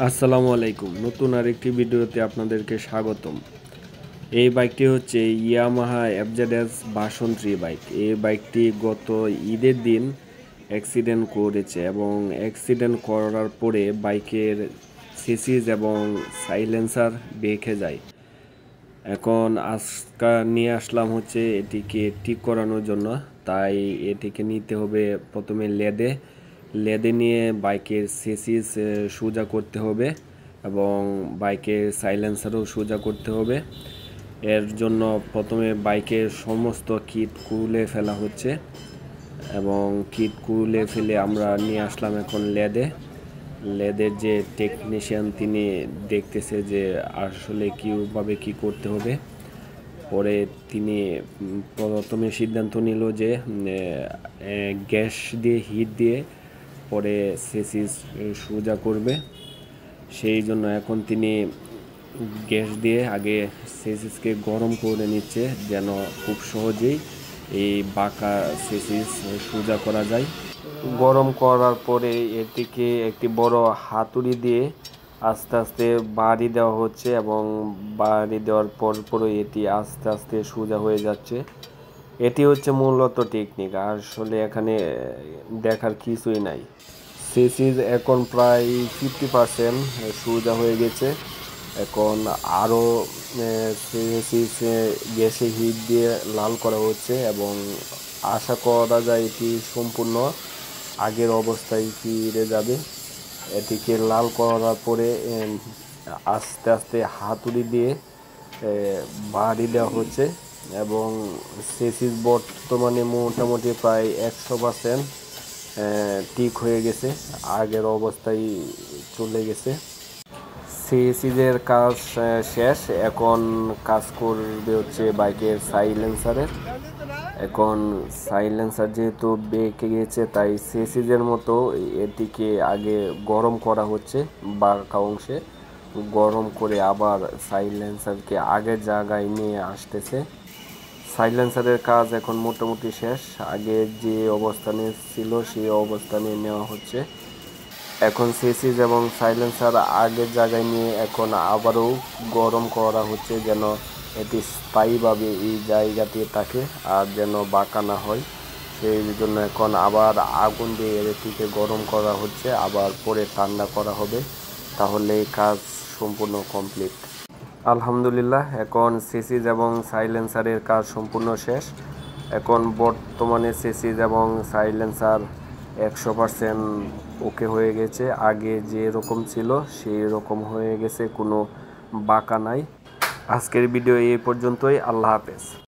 আসসালামু আলাইকুম। নতুন আরেকটি ভিডিওতে আপনাদেরকে স্বাগতম। এই বাইকটি হচ্ছে ইয়ামাহা এফজেডএস ভার্সন 3 বাইক। এই বাইকটি গত ঈদের দিন অ্যাক্সিডেন্ট করেছে এবং অ্যাক্সিডেন্ট করার পরে বাইকের চেসিস এবং সাইলেন্সার বেঁকে যায়। এখন আজকে নিয়ে আসলাম হচ্ছে এটিকে ঠিক করানোর জন্য। তাই এটিকে নিতে হবে প্রথমে লেদে নিয়ে বাইকের চেসিস সোজা করতে হবে এবং বাইকের সাইলেন্সারও সোজা করতে হবে। এর জন্য প্রথমে বাইকের সমস্ত কিট খুলে ফেলা হচ্ছে এবং কিট খুলে ফেলে আমরা নিয়ে আসলাম এখন লেদের যে টেকনিশিয়ান তিনি দেখতেছে যে আসলে কীভাবে কী করতে হবে। পরে তিনি প্রথমে সিদ্ধান্ত নিল যে গ্যাস দিয়ে হিট দিয়ে পরে চেসিস সোজা করবে। সেই জন্য এখন তিনি গ্যাস দিয়ে আগে চেসিসকে গরম করে নিচ্ছে যেন খুব সহজেই এই বাঁকা চেসিস সোজা করা যায়। গরম করার পরে এটিকে একটি বড় হাতুড়ি দিয়ে আস্তে আস্তে বাড়ি দেওয়া হচ্ছে এবং বাড়ি দেওয়ার পরই এটি আস্তে আস্তে সোজা হয়ে যাচ্ছে। এটি হচ্ছে মূলত টেকনিক, আসলে এখানে দেখার কিছুই নাই। চেসিস এখন প্রায় 50% সোজা হয়ে গেছে। এখন আরও চেসিস গ্যাসে হিট দিয়ে লাল করা হচ্ছে এবং আশা করা যায় এটি সম্পূর্ণ আগের অবস্থায় ফিরে যাবে। এটিকে লাল করার পরে আস্তে আস্তে হাতুড়ি দিয়ে বাড়ি দেওয়া হচ্ছে এবং চেসিস বর্তমানে মোটামুটি প্রায় 100% ঠিক হয়ে গেছে, আগের অবস্থায় চলে গেছে। চেসিসের কাজ শেষ, এখন কাজ করবে হচ্ছে বাইকের সাইলেন্সারের। এখন সাইলেন্সার যেহেতু বেঁকে গেছে তাই চেসিসের মতো এটিকে আগে গরম করা হচ্ছে, বাঁকা অংশে গরম করে আবার সাইলেন্সারকে আগের জায়গায় নিয়ে আসতেছে। সাইলেন্সারের কাজ এখন মোটামুটি শেষ, আগে যে অবস্থানে ছিল সেই অবস্থানে নেওয়া হচ্ছে। এখন চেসিস এবং সাইলেন্সার আগের জায়গায় নিয়ে এখন আবারও গরম করা হচ্ছে যেন এটি স্থায়ীভাবে এই জায়গাতে থাকে আর যেন বাঁকা না হয়। সেই জন্য এখন আবার আগুন দিয়ে এটিকে গরম করা হচ্ছে, আবার পরে ঠান্ডা করা হবে, তাহলে কাজ সম্পূর্ণ কমপ্লিট। আলহামদুলিল্লাহ, এখন চেসিস এবং সাইলেন্সারের কাজ সম্পূর্ণ শেষ। এখন বর্তমানে চেসিস এবং সাইলেন্সার 100% ওকে হয়ে গেছে, আগে যে রকম ছিল সেই রকম হয়ে গেছে, কোনো বাঁকা নাই। আজকের ভিডিও এই পর্যন্তই। আল্লাহ হাফেজ।